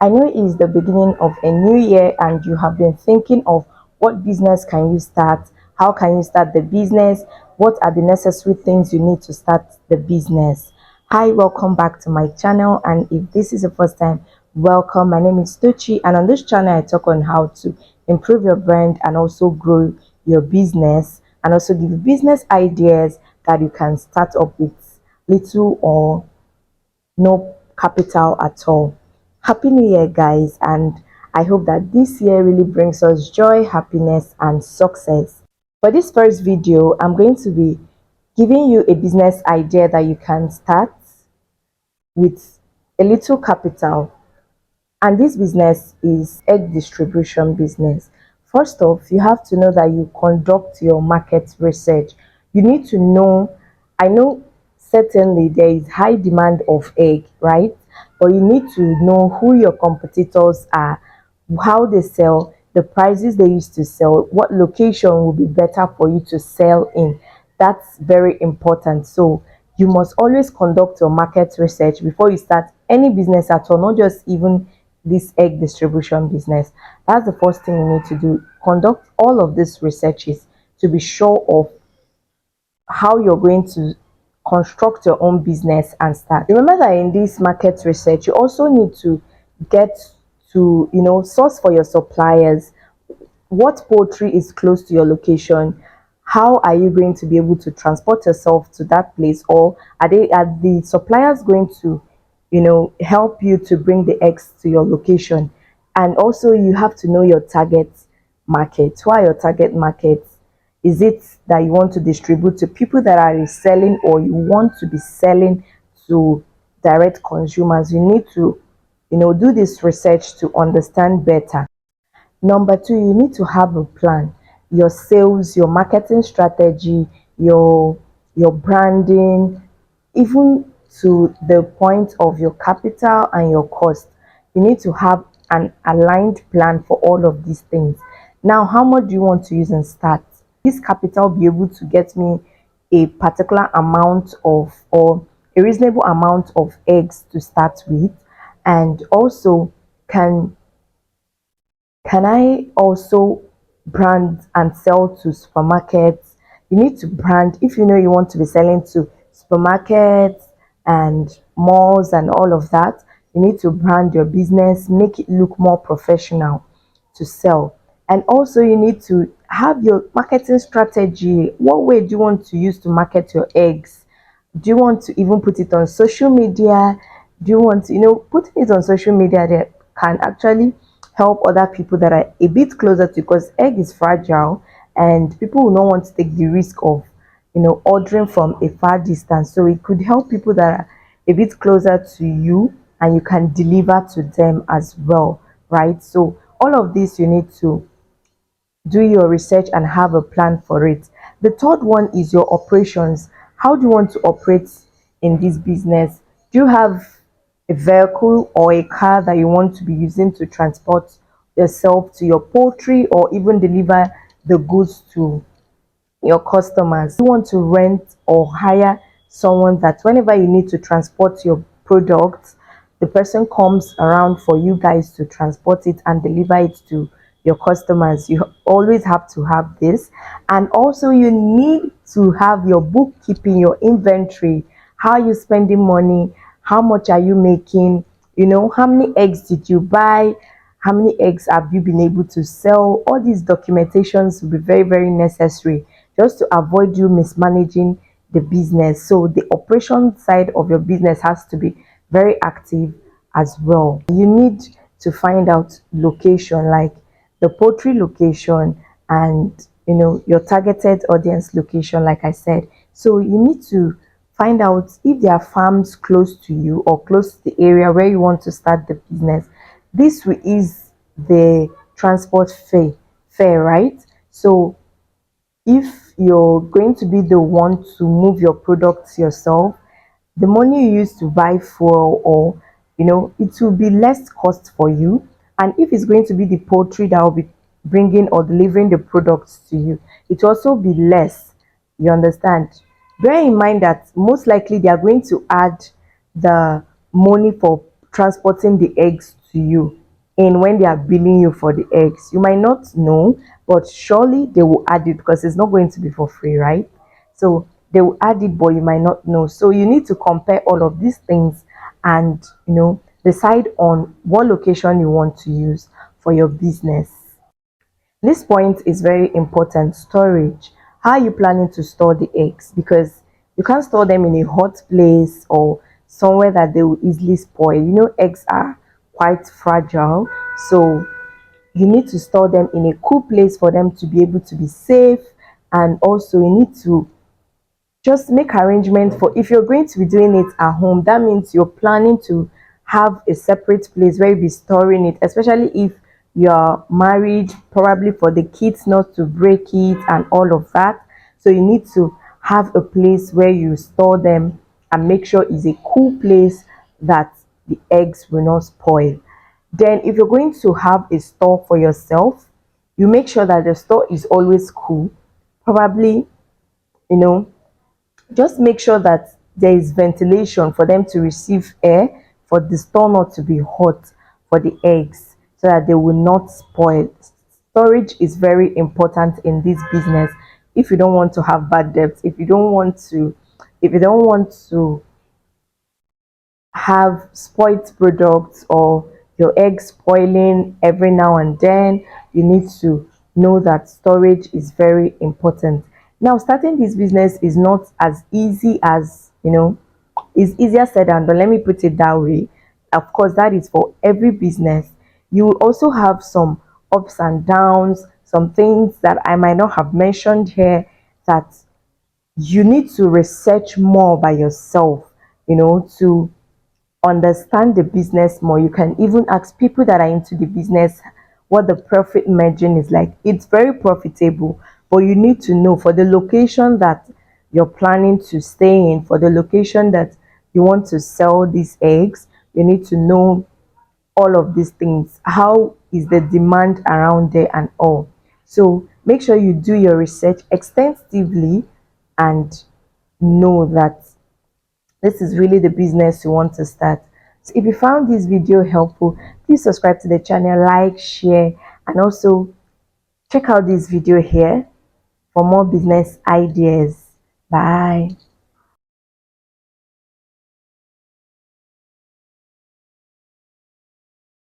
I know it is the beginning of a new year and you have been thinking of what business can you start? How can you start the business? What are the necessary things you need to start the business? Hi, welcome back to my channel. And if this is the first time, welcome. My name is Tochi, and on this channel, I talk on how to improve your brand and also grow your business and also give you business ideas that you can start up with little or no capital at all. Happy New Year, guys, and I hope that this year really brings us joy, happiness, and success. For this first video, I'm going to be giving you a business idea that you can start with a little capital, and this business is egg distribution business. First off, you have to know that you conduct your market research. You need to know, I know certainly there is high demand of egg, right? But you need to know who your competitors are, how they sell, the prices they used to sell, what location will be better for you to sell in. That's very important. So you must always conduct your market research before you start any business at all, not just even this egg distribution business. That's the first thing you need to do. Conduct all of these researches to be sure of how you're going to construct your own business and start. Remember that in this market research, you also need to get to, source for your suppliers. What poultry is close to your location? How are you going to be able to transport yourself to that place? Or are the suppliers going to, help you to bring the eggs to your location? And also you have to know your target market. Who are your target markets? Is it that you want to distribute to people that are reselling, or you want to be selling to direct consumers? You need to, do this research to understand better. Number two, you need to have a plan. Your sales, your marketing strategy, your branding, even to the point of your capital and your cost. You need to have an aligned plan for all of these things. Now, how much do you want to use and start? This capital be able to get me a particular amount of, or a reasonable amount of eggs to start with, and also can I also brand and sell to supermarkets? You need to brand if you know you want to be selling to supermarkets and malls and all of that. You need to brand your business, make it look more professional to sell. And also, you need to have your marketing strategy. What way do you want to use to market your eggs? Do you want to even put it on social media? Do you want to, putting it on social media that can actually help other people that are a bit closer to, because egg is fragile and people will not want to take the risk of, ordering from a far distance. So it could help people that are a bit closer to you, and you can deliver to them as well, right? So all of this you need to do your research and have a plan for it. The third one is your operations. How do you want to operate in this business? Do you have a vehicle or a car that you want to be using to transport yourself to your poultry or even deliver the goods to your customers? You want to rent or hire someone that whenever you need to transport your products, the person comes around for you guys to transport it and deliver it to your customers. You always have to have this. And also you need to have your bookkeeping, your inventory. How are you spending money? How much are you making? How many eggs did you buy? How many eggs have you been able to sell? All these documentations will be very, very necessary just to avoid you mismanaging the business. So the operation side of your business has to be very active as well. You need to find out location, like the poultry location, and your targeted audience location, like I said. So you need to find out if there are farms close to you or close to the area where you want to start the business. This will ease the transport fare, right? So if you're going to be the one to move your products yourself, the money you use to buy fuel, or it will be less cost for you. And if it's going to be the poultry that will be bringing or delivering the products to you, it will also be less. You understand? Bear in mind that most likely they are going to add the money for transporting the eggs to to you in when they are billing you for the eggs. You might not know, but surely they will add it because it's not going to be for free, right? So they will add it, but you might not know. So you need to compare all of these things and decide on what location you want to use for your business. This point is very important. Storage. How are you planning to store the eggs? Because you can't store them in a hot place or somewhere that they will easily spoil. Eggs are quite fragile. So you need to store them in a cool place for them to be able to be safe. And also you need to just make arrangements for, if you're going to be doing it at home, that means you're planning to have a separate place where you'll be storing it, especially if you're married, probably for the kids not to break it and all of that. So you need to have a place where you store them and make sure it's a cool place that the eggs will not spoil. Then if you're going to have a store for yourself, you make sure that the store is always cool. Probably, you know just make sure that there is ventilation for them to receive air, for the store not to be hot for the eggs, so that they will not spoil. Storage is very important in this business. If you don't want to have bad debts, if you don't want to have spoiled products or your eggs spoiling every now and then, you need to know that storage is very important. Now, starting this business is not as easy as, it's easier said than done. Let me put it that way. Of course, that is for every business. You will also have some ups and downs, some things that I might not have mentioned here, that you need to research more by yourself, to understand the business more. You can even ask people that are into the business what the profit margin is like. It's very profitable, but you need to know for the location that you're planning to stay in, for the location that you want to sell these eggs, you need to know all of these things. How is the demand around there and all? So make sure you do your research extensively and know that this is really the business you want to start. So if you found this video helpful, please subscribe to the channel, like, share, and also check out this video here for more business ideas. Bye.